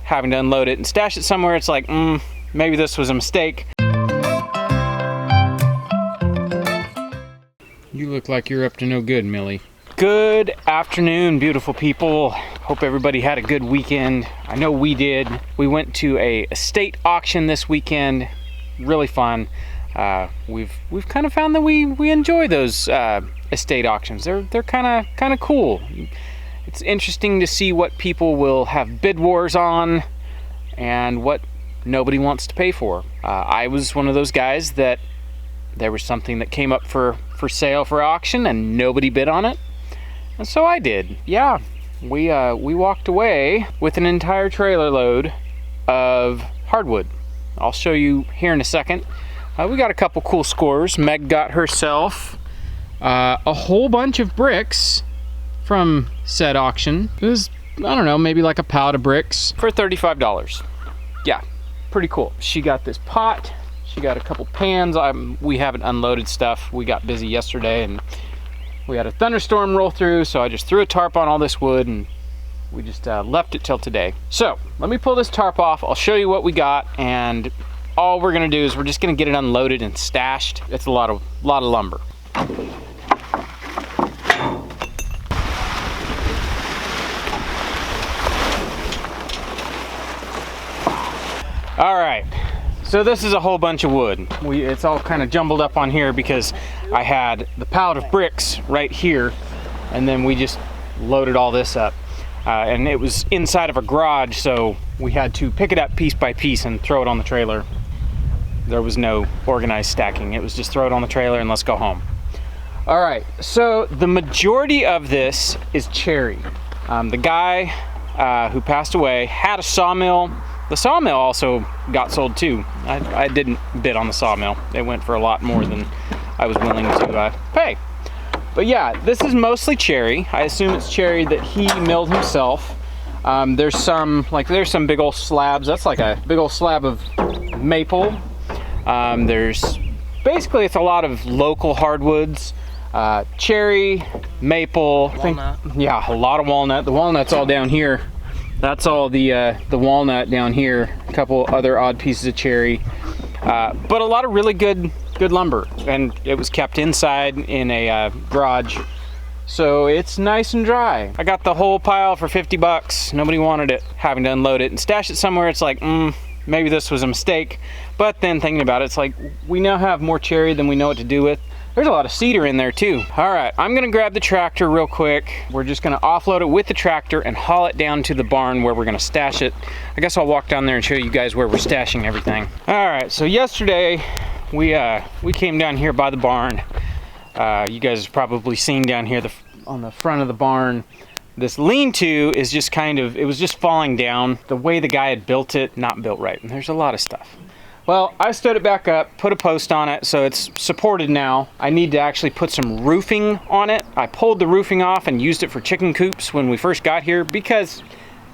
having to unload it and stash it somewhere. It's like, maybe this was a mistake. You look like you're up to no good, Millie. Good afternoon, beautiful people. Hope everybody had a good weekend. I know we did. We went to a estate auction this weekend. Really fun. We've kind of found that we enjoy those estate auctions. They're kind of cool. It's interesting to see what people will have bid wars on and what nobody wants to pay for. I was one of those guys that there was something that came up for sale for auction and nobody bid on it. And so I did. Yeah, we walked away with an entire trailer load of hardwood. I'll show you here in a second. We got a couple cool scores. Meg got herself a whole bunch of bricks from said auction. It was, I don't know, maybe like a pallet of bricks for $35. Yeah, pretty cool. She got this pot. She got a couple pans. We haven't unloaded stuff. We got busy yesterday and we had a thunderstorm roll through, so I just threw a tarp on all this wood and we just left it till today. So let me pull this tarp off. I'll show you what we got, and all we're gonna do is we're just gonna get it unloaded and stashed. It's a lot of lumber. All right. So this is a whole bunch of wood. It's all kind of jumbled up on here because I had the pallet of bricks right here, and then we just loaded all this up. And it was inside of a garage, so we had to pick it up piece by piece and throw it on the trailer. There was no organized stacking. It was just throw it on the trailer and let's go home. All right, so the majority of this is cherry. The guy who passed away had a sawmill. The sawmill also got sold too. I didn't bid on the sawmill. It went for a lot more than I was willing to pay. But yeah, this is mostly cherry. I assume it's cherry that he milled himself. There's some big old slabs. That's like a big old slab of maple. Basically it's a lot of local hardwoods. Cherry, maple. Walnut. Yeah, a lot of walnut. The walnut's all down here. That's all the walnut down here. A couple other odd pieces of cherry, but a lot of really good lumber, and it was kept inside in a garage, so it's nice and dry. I got the whole pile for 50 bucks. Nobody wanted it. Having to unload it and stash it somewhere, it's like, maybe this was a mistake. But then thinking about it, it's like we now have more cherry than we know what to do with. There's a lot of cedar in there too. All right, I'm gonna grab the tractor real quick. We're just gonna offload it with the tractor and haul it down to the barn where we're gonna stash it. I guess I'll walk down there and show you guys where we're stashing everything. All right, so yesterday we came down here by the barn. You guys have probably seen down here on the front of the barn. This lean-to is just it was just falling down. The way the guy had built it, not built right, and there's a lot of stuff. Well, I stood it back up, put a post on it, so it's supported now. I need to actually put some roofing on it. I pulled the roofing off and used it for chicken coops when we first got here because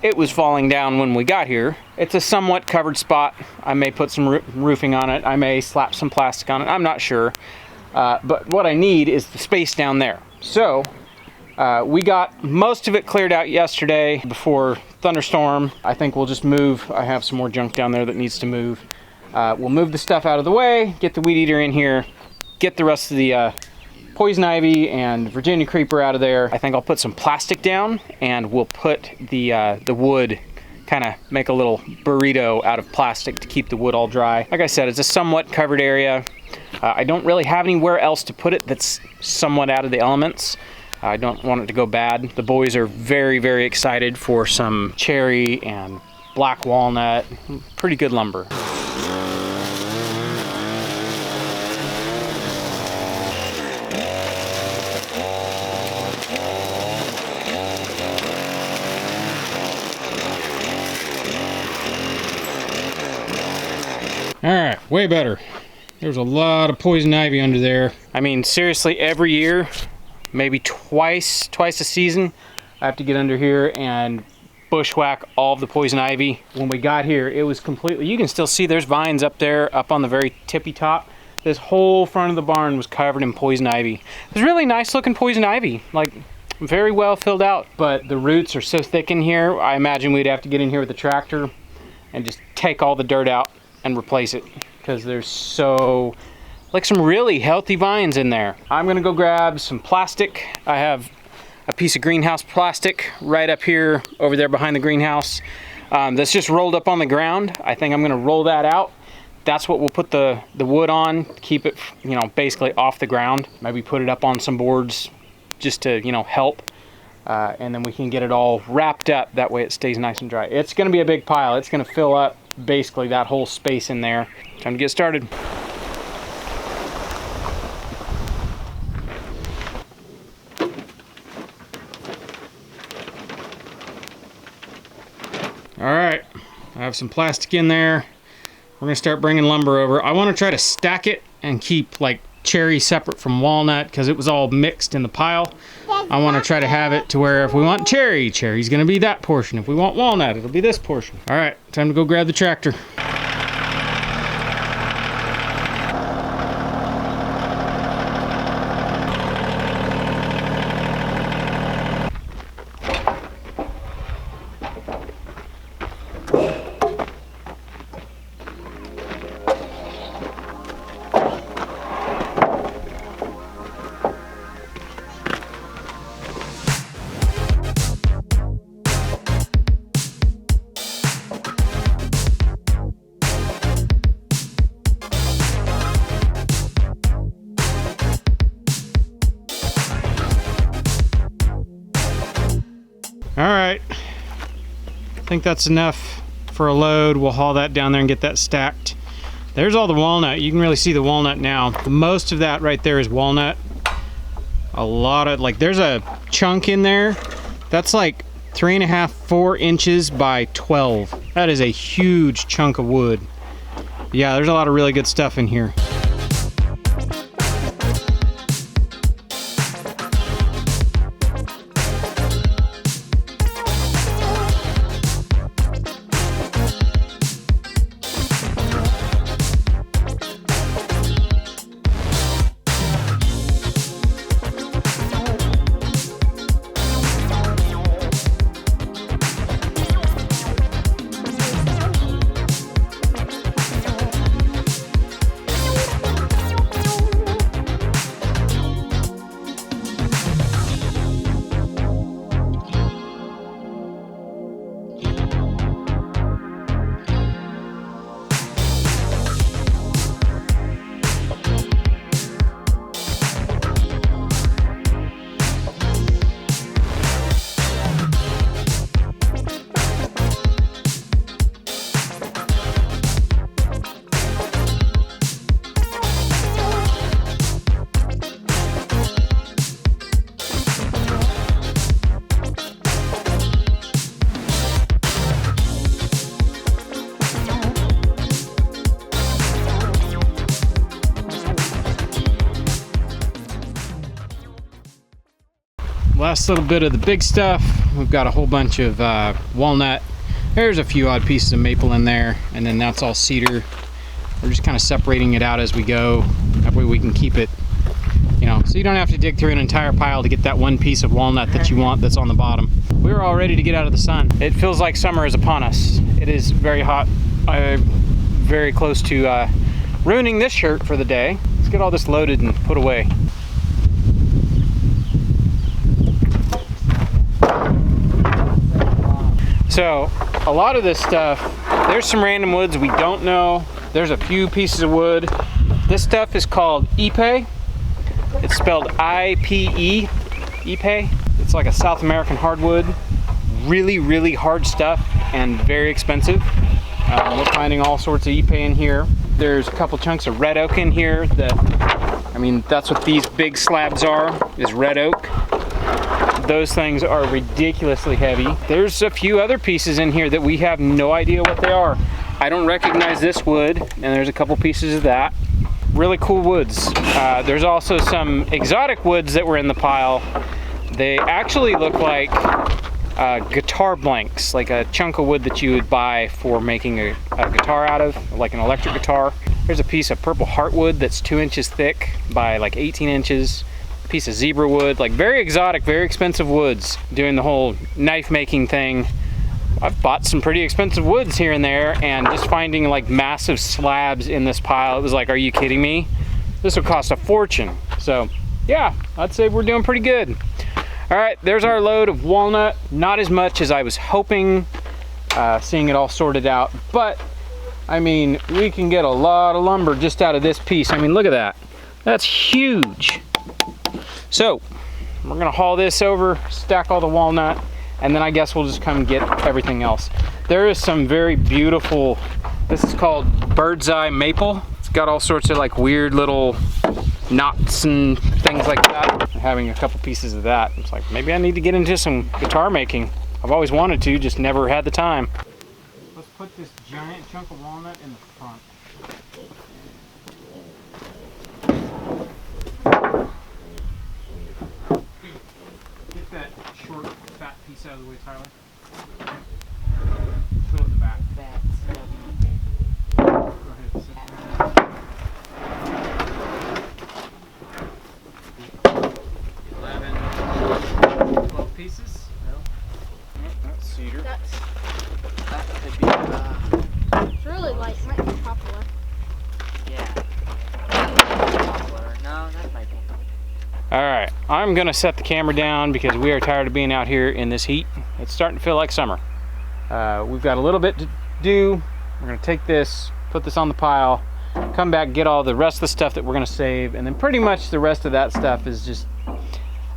it was falling down when we got here. It's a somewhat covered spot. I may put some roofing on it. I may slap some plastic on it. I'm not sure. But what I need is the space down there. So we got most of it cleared out yesterday before thunderstorm. I think we'll just move. I have some more junk down there that needs to move. We'll move the stuff out of the way, get the weed eater in here, get the rest of the poison ivy and Virginia creeper out of there. I think I'll put some plastic down and we'll put the wood, kind of make a little burrito out of plastic to keep the wood all dry. Like I said, it's a somewhat covered area. I don't really have anywhere else to put it that's somewhat out of the elements. I don't want it to go bad. The boys are very, very excited for some cherry and black walnut. Pretty good lumber. All right, way better. There's a lot of poison ivy under there. I mean, seriously, every year, maybe twice a season, I have to get under here and bushwhack all of the poison ivy. When we got here, it was completely, you can still see there's vines up there, up on the very tippy top. This whole front of the barn was covered in poison ivy. It was really nice looking poison ivy, like very well filled out, but the roots are so thick in here, I imagine we'd have to get in here with the tractor and just take all the dirt out and replace it, because there's so, like, some really healthy vines in there. I'm gonna go grab some plastic. I have a piece of greenhouse plastic right up here over there behind the greenhouse that's just rolled up on the ground. I think I'm gonna roll that out. That's what we'll put the wood on, keep it, you know, basically off the ground. Maybe put it up on some boards just to, you know, help. And then we can get it all wrapped up. That way it stays nice and dry. It's gonna be a big pile. It's gonna fill up basically that whole space in there. Time to get started. All right, I have some plastic in there. We're gonna start bringing lumber over. I wanna try to stack it and keep like cherry separate from walnut because it was all mixed in the pile. I wanna try to have it to where if we want cherry, cherry's gonna be that portion. If we want walnut, it'll be this portion. All right, time to go grab the tractor. All right, I think that's enough for a load. We'll haul that down there and get that stacked. There's all the walnut. You can really see the walnut now. Most of that right there is walnut. A lot of, like, there's a chunk in there that's like 3.5, 4 inches by 12. That is a huge chunk of wood. Yeah, there's a lot of really good stuff in here. Last little bit of the big stuff. We've got a whole bunch of walnut. There's a few odd pieces of maple in there, and then that's all cedar. We're just kind of separating it out as we go. That way we can keep it, you know, so you don't have to dig through an entire pile to get that one piece of walnut that you want that's on the bottom. We're all ready to get out of the sun. It feels like summer is upon us. It is very hot. I'm very close to ruining this shirt for the day. Let's get all this loaded and put away. So a lot of this stuff, there's some random woods we don't know. There's a few pieces of wood. This stuff is called Ipe. It's spelled I-P-E, Ipe. It's like a South American hardwood. Really, really hard stuff and very expensive. We're finding all sorts of Ipe in here. There's a couple chunks of red oak in here that, I mean, that's what these big slabs are, is red oak. Those things are ridiculously heavy. There's a few other pieces in here that we have no idea what they are. I don't recognize this wood, and there's a couple pieces of that. Really cool woods. There's also some exotic woods that were in the pile. They actually look like guitar blanks, like a chunk of wood that you would buy for making a guitar out of, like an electric guitar. There's a piece of purple heartwood that's 2 inches thick by like 18 inches. Piece of zebra wood, like very exotic, very expensive woods. Doing the whole knife making thing. I've bought some pretty expensive woods here and there, and just finding like massive slabs in this pile, it was like, are you kidding me? This will cost a fortune. So yeah, I'd say we're doing pretty good. All right, there's our load of walnut. Not as much as I was hoping, seeing it all sorted out, but I mean, we can get a lot of lumber just out of this piece. I mean, look at that. That's huge. So we're gonna haul this over, stack all the walnut, and then I guess we'll just come get everything else. There is some very beautiful, this is called bird's eye maple. It's got all sorts of like weird little knots and things like that. Having a couple pieces of that, it's like maybe I need to get into some guitar making. I've always wanted to, just never had the time. Let's put this giant chunk of walnut in the front. Get that short, fat piece out of the way, Tyler. Fill it in the back. Go ahead, sit down. 11, 12 pieces. No. Oh, that's cedar. That could be, it's really light. Might be poplar. Yeah. Poplar. No, that might be. All right, I'm gonna set the camera down because we are tired of being out here in this heat. It's starting to feel like summer. We've got a little bit to do. We're gonna take this, put this on the pile, come back, get all the rest of the stuff that we're gonna save, and then pretty much the rest of that stuff is just,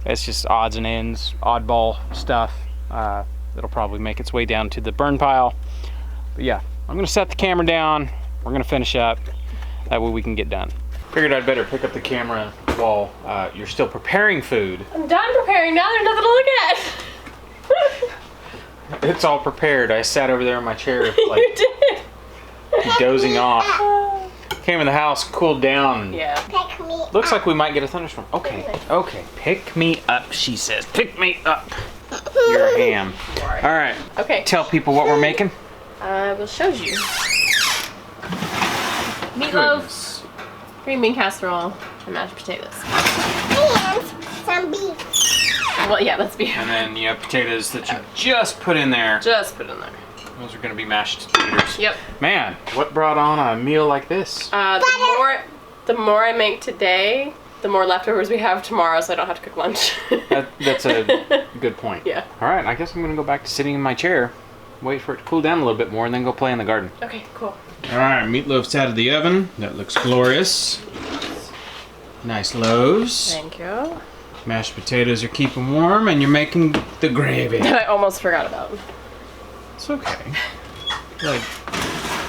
it's just odds and ends, oddball stuff. It'll probably make its way down to the burn pile. But yeah, I'm gonna set the camera down. We're gonna finish up. That way we can get done. Figured I'd better pick up the camera while you're still preparing food. I'm done preparing now. There's nothing to look at. It's all prepared. I sat over there in my chair like You did. dozing off. Came in the house, cooled down. Yeah. Looks like we might get a thunderstorm. Okay, okay. Pick me up, she says. Pick me up. You're a ham. All right. Okay. Tell people what we're making. I will show you. Meatloaf, green bean casserole, and mashed potatoes. And some beef. Well, yeah, that's beef. And then you have potatoes that you just put in there. Just put it in there. Those are going to be mashed taters. Yep. Man, what brought on a meal like this? The more I make today, the more leftovers we have tomorrow, so I don't have to cook lunch. That's a good point. Yeah. All right, I guess I'm going to go back to sitting in my chair, wait for it to cool down a little bit more, and then go play in the garden. Okay, cool. All right, meatloaf's out of the oven. That looks glorious. Nice loaves. Thank you. Mashed potatoes are keeping warm, and you're making the gravy. That I almost forgot about. It's okay. Like,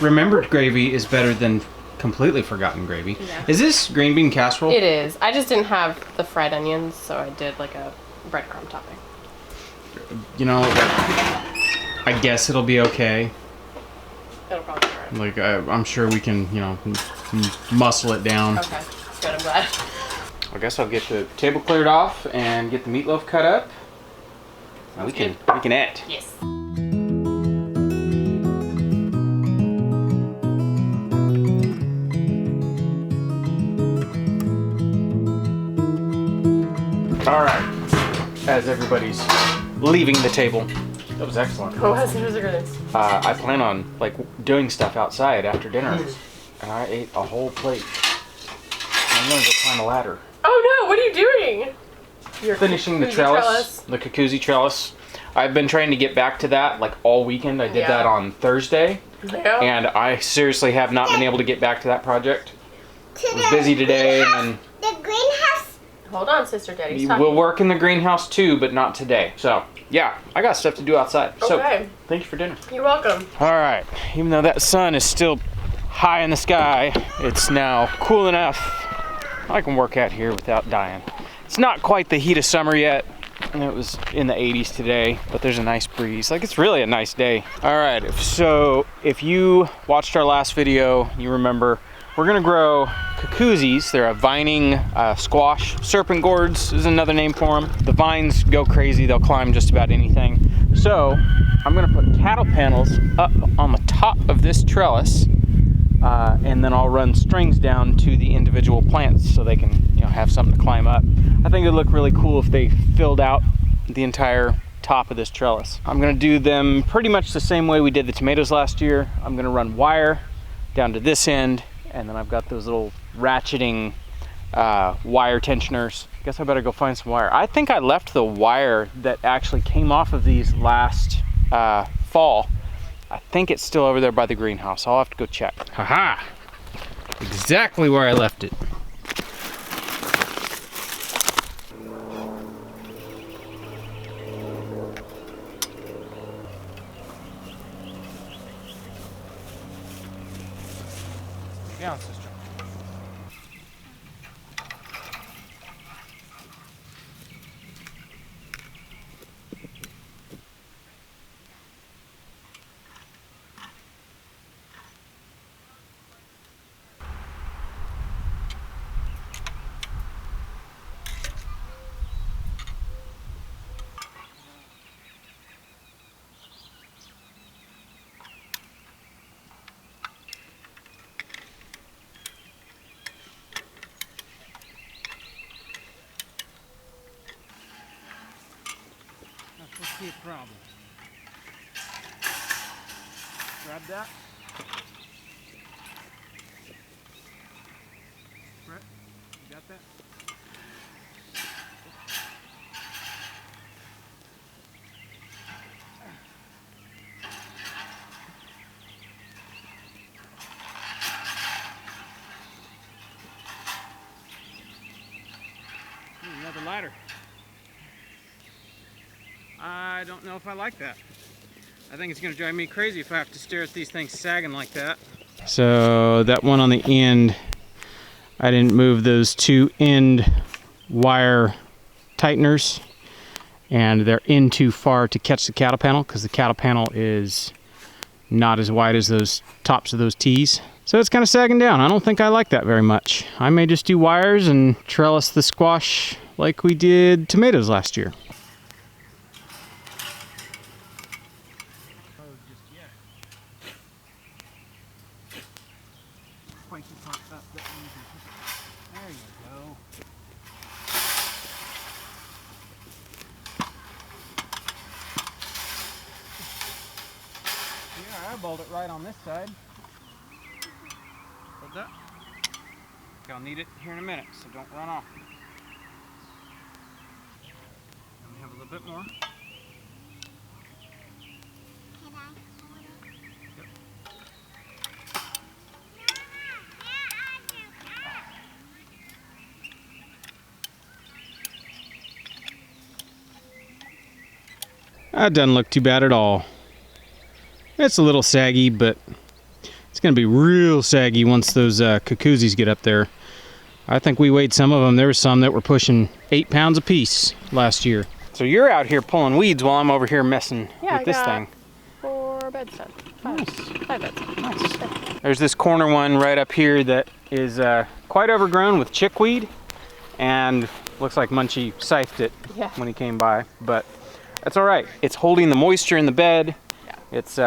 remembered gravy is better than completely forgotten gravy. Yeah. Is this green bean casserole? It is. I just didn't have the fried onions, so I did like a breadcrumb topping. You know, I guess it'll be okay. It'll probably be right. Like, I'm sure we can, you know, muscle it down. Okay, good. I'm glad. I guess I'll get the table cleared off and get the meatloaf cut up. We can eat. Yes. All right. As everybody's leaving the table, that was excellent. Oh, that's good. I plan on like doing stuff outside after dinner, and I ate a whole plate. I'm gonna go climb a ladder. Oh no! What are you doing? You're Finishing the trellis, the Kikuzi trellis. I've been trying to get back to that like all weekend. I did that on Thursday, Yeah. and I seriously have not been able to get back to that project. I was busy today, and then The greenhouse. Hold on, sister. Daddy's we talking. will work in the greenhouse too, but not today. So yeah, I got stuff to do outside. So Okay. thank you for dinner. You're welcome. All right, even though that sun is still high in the sky, it's now cool enough. I can work out here without dying. It's not quite the heat of summer yet, and it was in the 80s today, but there's a nice breeze. Like, it's really a nice day. All right, so if you watched our last video, you remember we're gonna grow Kikuzis. They're a vining squash. Serpent gourds is another name for them. The vines go crazy. They'll climb just about anything. So I'm gonna put cattle panels up on the top of this trellis, and then I'll run strings down to the individual plants so they can, you know, have something to climb up. I think it'd look really cool if they filled out the entire top of this trellis. I'm gonna do them pretty much the same way we did the tomatoes last year. I'm gonna run wire down to this end, and then I've got those little ratcheting wire tensioners. I guess I better go find some wire. I think I left the wire that actually came off of these last fall. I think it's still over there by the greenhouse. I'll have to go check. Haha! Exactly where I left it. Down, sister. Let's see a problem. Grab that. Brett, you got that? Another ladder. I don't know if I like that. I think it's gonna drive me crazy if I have to stare at these things sagging like that. So that one on the end, I didn't move those two end wire tighteners, and they're in too far to catch the cattle panel because the cattle panel is not as wide as those tops of those T's. So it's kind of sagging down. I don't think I like that very much. I may just do wires and trellis the squash like we did tomatoes last year. There you go. Yeah, I eyeballed it right on this side. Hold that. I'll need it here in a minute, so don't run off. And we have a little bit more. That doesn't look too bad at all. It's a little saggy, but it's going to be real saggy once those cuckoosies get up there. I think we weighed some of them. There were some that were pushing 8 pounds a piece last year. So you're out here pulling weeds while I'm over here messing with this thing. 4 beds done. 5 beds. Nice. There's this corner one right up here that is quite overgrown with chickweed, and looks like Munchie scythed it when he came by, but that's all right. It's holding the moisture in the bed. Yeah. It's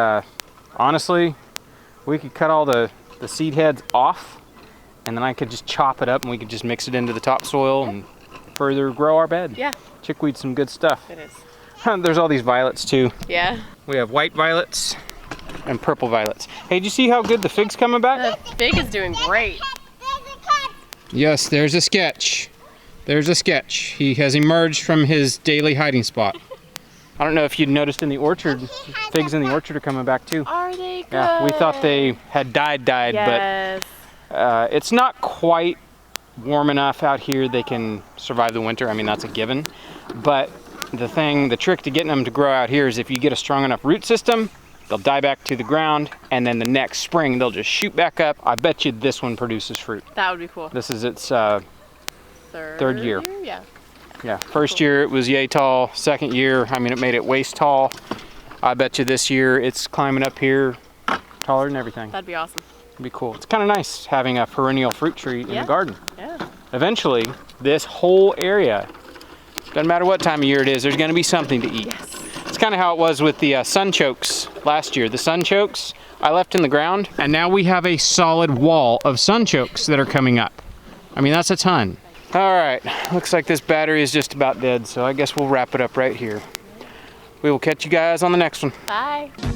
honestly, we could cut all the seed heads off, and then I could just chop it up and we could just mix it into the topsoil and further grow our bed. Yeah. Chickweed's some good stuff. It is. There's all these violets too. Yeah. We have white violets and purple violets. Hey, did you see how good the fig's coming back? The fig is doing great. Yes, there's a sketch. There's a sketch. He has emerged from his daily hiding spot. I don't know if you'd noticed in the orchard, figs in the orchard are coming back too. Are they good? Yeah, we thought they had died, yes. but it's not quite warm enough out here they can survive the winter. I mean, that's a given. But the trick to getting them to grow out here is if you get a strong enough root system, they'll die back to the ground, and then the next spring they'll just shoot back up. I bet you this one produces fruit. That would be cool. This is its third year? Yeah. Yeah, first year it was yay tall. Second year, I mean, it made it waist tall. I bet you this year it's climbing up here taller than everything. That'd be awesome. It'd be cool. It's kind of nice having a perennial fruit tree in the garden. Yeah. Eventually, this whole area, doesn't matter what time of year it is, there's going to be something to eat. Yes. It's kind of how it was with the sunchokes last year. The sunchokes I left in the ground, and now we have a solid wall of sunchokes that are coming up. I mean, that's a ton. All right, looks like this battery is just about dead, so I guess we'll wrap it up right here. We will catch you guys on the next one. Bye.